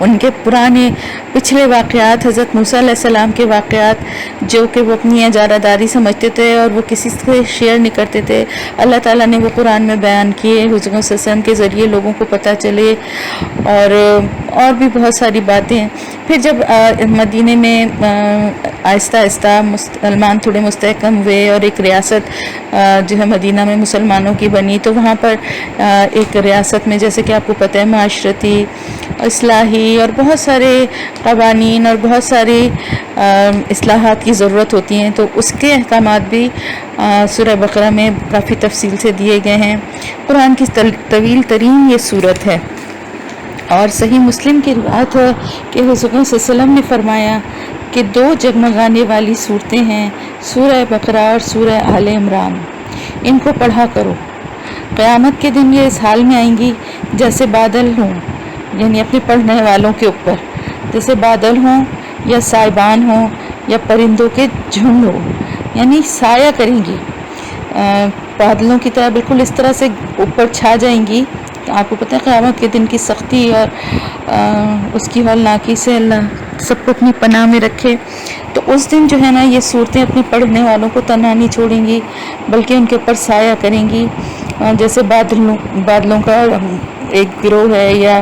ان کے پرانے پچھلے واقعات، حضرت موسیٰ علیہ السلام کے واقعات جو کہ وہ اپنی اجارہ داری سمجھتے تھے اور وہ کسی سے شیئر نہیں کرتے تھے، اللہ تعالیٰ نے وہ قرآن میں بیان کیے، حضور صلی اللہ علیہ وسلم کے ذریعے لوگوں کو پتہ چلے، اور بھی بہت ساری باتیں ہیں۔ پھر جب مدینے میں آہستہ آہستہ مسلمان تھوڑے مستحکم ہوئے اور ایک ریاست جو ہے مدینہ میں مسلمانوں کی بنی، تو وہاں پر ایک ریاست میں جیسے کہ آپ کو پتہ ہے معاشرتی، اصلاحی اور بہت سارے قوانین اور بہت ساری اصلاحات کی ضرورت ہوتی ہیں، تو اس کے احکامات بھی سورہ بقرہ میں کافی تفصیل سے دیے گئے ہیں۔ قرآن کی طویل ترین یہ سورت ہے، اور صحیح مسلم کی روایت ہے کہ حضور صلی اللہ علیہ وسلم نے فرمایا کہ 2 جگمگانے والی صورتیں ہیں، سورہ بقرہ اور سورہ آل عمران، ان کو پڑھا کرو، قیامت کے دن یہ اس حال میں آئیں گی جیسے بادل ہوں، یعنی اپنے پڑھنے والوں کے اوپر جیسے بادل ہوں یا سائبان ہوں یا پرندوں کے جھنڈ ہو، یعنی سایہ کریں گی، بادلوں کی طرح بالکل اس طرح سے اوپر چھا جائیں گی۔ آپ کو پتہ ہے قیامت کے دن کی سختی اور اس کی ہولناکی سے اللہ سب کو اپنی پناہ میں رکھے۔ تو اس دن جو ہے نا یہ صورتیں اپنے پڑھنے والوں کو تنہا نہیں چھوڑیں گی، بلکہ ان کے اوپر سایہ کریں گی، جیسے بادلوں کا ایک گروہ ہے، یا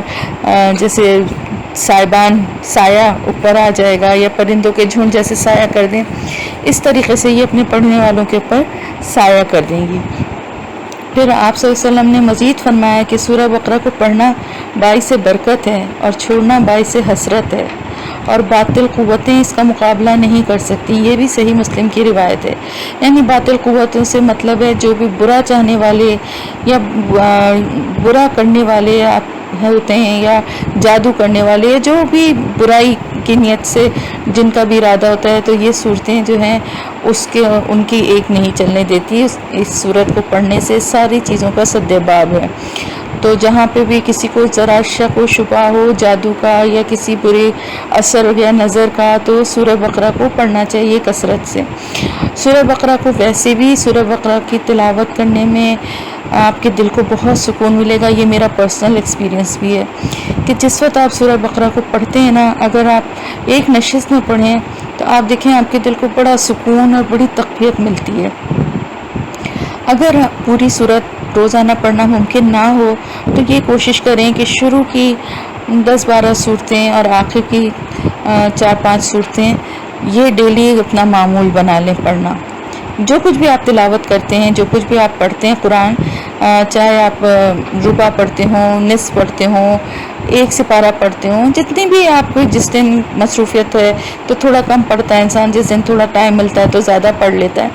جیسے سائبان سایہ اوپر آ جائے گا، یا پرندوں کے جھنڈ جیسے سایہ کر دیں، اس طریقے سے یہ اپنے پڑھنے والوں کے اوپر سایہ کر دیں گی۔ پھر آپ صلی اللہ علیہ وسلم نے مزید فرمایا کہ سورہ بقرہ کو پڑھنا باعث برکت ہے اور چھوڑنا باعث حسرت ہے، اور باطل قوتیں اس کا مقابلہ نہیں کر سکتی، یہ بھی صحیح مسلم کی روایت ہے۔ یعنی باطل قوتوں سے مطلب ہے جو بھی برا چاہنے والے یا برا کرنے والے ہوتے ہیں، یا جادو کرنے والے، جو بھی برائی کی نیت سے جن کا بھی ارادہ ہوتا ہے، تو یہ صورتیں جو ہیں ان کی ایک نہیں چلنے دیتی۔ اس صورت کو پڑھنے سے ساری چیزوں کا سد باب ہے۔ تو جہاں پہ بھی کسی کو ذرا شک و شبہ ہو جادو کا یا کسی برے اثر یا نظر کا، تو سورہ بقرہ کو پڑھنا چاہیے کثرت سے۔ سورہ بقرہ کو ویسے بھی سورہ بقرہ کی تلاوت کرنے میں آپ کے دل کو بہت سکون ملے گا، یہ میرا پرسنل ایکسپیرینس بھی ہے کہ جس وقت آپ سورہ بقرہ کو پڑھتے ہیں نا، اگر آپ ایک نشست میں پڑھیں تو آپ دیکھیں آپ کے دل کو بڑا سکون اور بڑی تقویت ملتی ہے۔ اگر پوری سورت روزانہ پڑھنا ممکن نہ ہو تو یہ کوشش کریں کہ شروع کی 10-12 صورتیں اور آخر کی 4-5 صورتیں یہ ڈیلی اپنا معمول بنا لیں پڑھنا۔ جو کچھ بھی آپ تلاوت کرتے ہیں، جو کچھ بھی آپ پڑھتے ہیں قرآن، چاہے آپ ربع پڑھتے ہوں، نصف پڑھتے ہوں، 1 سپارہ پڑھتے ہوں، جتنی بھی آپ کو جس دن مصروفیت ہے تو تھوڑا کم پڑھتا ہے انسان، جس دن تھوڑا ٹائم ملتا ہے تو زیادہ پڑھ لیتا ہے،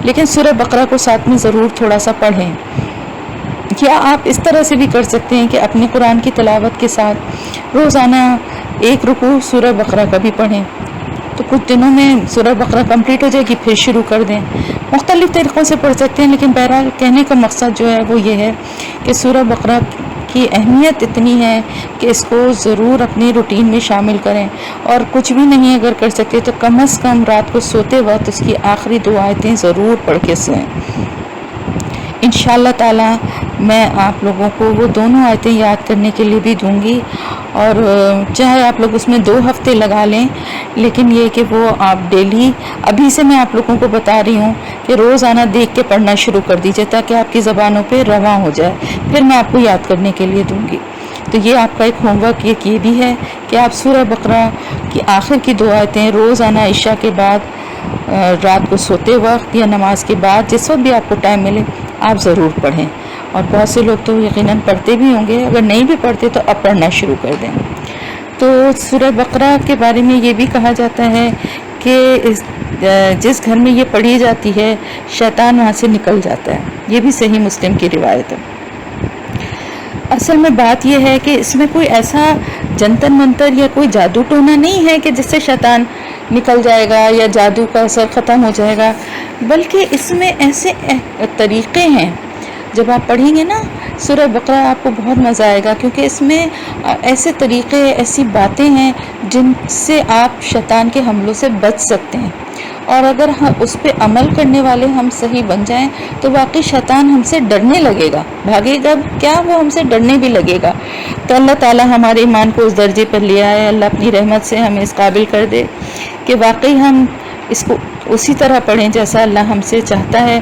لیکن سورہ بقرہ کو ساتھ میں ضرور تھوڑا سا پڑھیں۔ یا آپ اس طرح سے بھی کر سکتے ہیں کہ اپنے قرآن کی تلاوت کے ساتھ روزانہ 1 رکوع سورہ بقرہ کا بھی پڑھیں، تو کچھ دنوں میں سورہ بقرہ کمپلیٹ ہو جائے گی، پھر شروع کر دیں۔ مختلف طریقوں سے پڑھ سکتے ہیں، لیکن بہرحال کہنے کا مقصد جو ہے وہ یہ ہے کہ سورہ بقرہ کی اہمیت اتنی ہے کہ اس کو ضرور اپنی روٹین میں شامل کریں، اور کچھ بھی نہیں اگر کر سکتے تو کم از کم رات کو سوتے وقت اس کی آخری 2 آیتیں ضرور پڑھ کے سوئیں۔ انشاءاللہ تعالی میں آپ لوگوں کو وہ دونوں آیتیں یاد کرنے کے لیے بھی دوں گی، اور چاہے آپ لوگ اس میں 2 ہفتے لگا لیں، لیکن یہ کہ وہ آپ ڈیلی ابھی سے میں آپ لوگوں کو بتا رہی ہوں کہ روزانہ دیکھ کے پڑھنا شروع کر دیجئے تاکہ آپ کی زبانوں پہ رواں ہو جائے، پھر میں آپ کو یاد کرنے کے لیے دوں گی۔ تو یہ آپ کا ایک ہوم ورک یہ بھی ہے کہ آپ سورہ بقرہ کی آخر کی 2 آیتیں روزانہ عشاء کے بعد، رات کو سوتے وقت یا نماز کے بعد، جس وقت بھی آپ کو ٹائم ملے آپ ضرور پڑھیں، اور بہت سے لوگ تو یقیناً پڑھتے بھی ہوں گے، اگر نہیں بھی پڑھتے تو اب پڑھنا شروع کر دیں۔ تو سورہ بقرہ کے بارے میں یہ بھی کہا جاتا ہے کہ جس گھر میں یہ پڑھی جاتی ہے شیطان وہاں سے نکل جاتا ہے، یہ بھی صحیح مسلم کی روایت ہے۔ اصل میں بات یہ ہے کہ اس میں کوئی ایسا جنتر منتر یا کوئی جادو ٹونا نہیں ہے کہ جس سے شیطان نکل جائے گا یا جادو کا اثر ختم ہو جائے گا، بلکہ اس میں ایسے طریقے ہیں، جب آپ پڑھیں گے نا سورہ بقرہ آپ کو بہت مزہ آئے گا، کیونکہ اس میں ایسے طریقے، ایسی باتیں ہیں جن سے آپ شیطان کے حملوں سے بچ سکتے ہیں، اور اگر اس پہ عمل کرنے والے ہم صحیح بن جائیں تو واقعی شیطان ہم سے ڈرنے لگے گا، بھاگے گا کیا، وہ ہم سے ڈرنے بھی لگے گا۔ تو اللہ تعالیٰ ہمارے ایمان کو اس درجے پر لے آئے، اللہ اپنی رحمت سے ہمیں اس قابل کر دے کہ واقعی ہم اس کو اسی طرح پڑھیں جیسا اللہ ہم سے چاہتا ہے،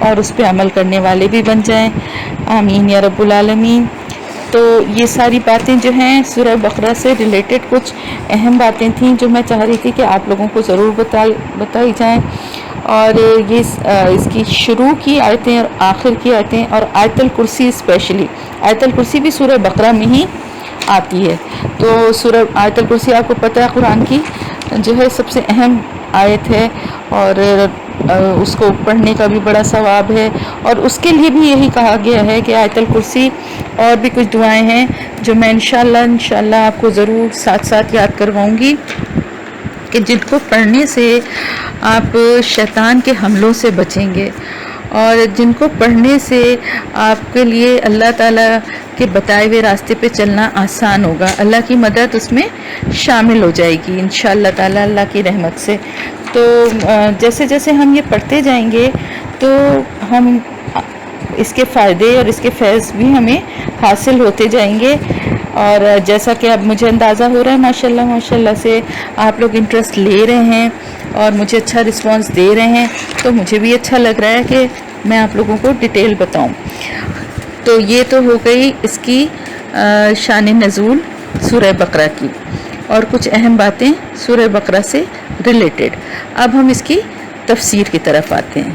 اور اس پہ عمل کرنے والے بھی بن جائیں، آمین یا رب العالمین۔ تو یہ ساری باتیں جو ہیں سورہ بقرہ سے ریلیٹڈ کچھ اہم باتیں تھیں جو میں چاہ رہی تھی کہ آپ لوگوں کو ضرور بتائی جائیں، اور یہ اس کی شروع کی آیتیں اور آخر کی آیتیں، اور آیت الکرسی اسپیشلی، آیت الکرسی بھی سورہ بقرہ میں ہی آتی ہے۔ تو سورہ آیت الکرسی آپ کو پتہ ہے قرآن کی جو ہے سب سے اہم آیت ہے، اور اس کو پڑھنے کا بھی بڑا ثواب ہے، اور اس کے لیے بھی یہی کہا گیا ہے کہ آیت الکرسی اور بھی کچھ دعائیں ہیں جو میں انشاءاللہ آپ کو ضرور ساتھ ساتھ یاد کرواؤں گی، کہ جن کو پڑھنے سے آپ شیطان کے حملوں سے بچیں گے، اور جن کو پڑھنے سے آپ کے لیے اللہ تعالیٰ کے بتائے ہوئے راستے پہ چلنا آسان ہوگا، اللہ کی مدد اس میں شامل ہو جائے گی انشاءاللہ تعالیٰ اللہ کی رحمت سے۔ تو جیسے جیسے ہم یہ پڑھتے جائیں گے تو ہم اس کے فائدے اور اس کے فیض بھی ہمیں حاصل ہوتے جائیں گے، اور جیسا کہ اب مجھے اندازہ ہو رہا ہے ماشاءاللہ سے آپ لوگ انٹرسٹ لے رہے ہیں اور مجھے اچھا رسپانس دے رہے ہیں، تو مجھے بھی اچھا لگ رہا ہے کہ میں آپ لوگوں کو ڈیٹیل بتاؤں۔ تو یہ تو ہو گئی اس کی شان نزول سورہ بقرہ کی، اور کچھ اہم باتیں سورہ بقرہ سے ریلیٹڈ۔ اب ہم اس کی تفسیر کی طرف آتے ہیں۔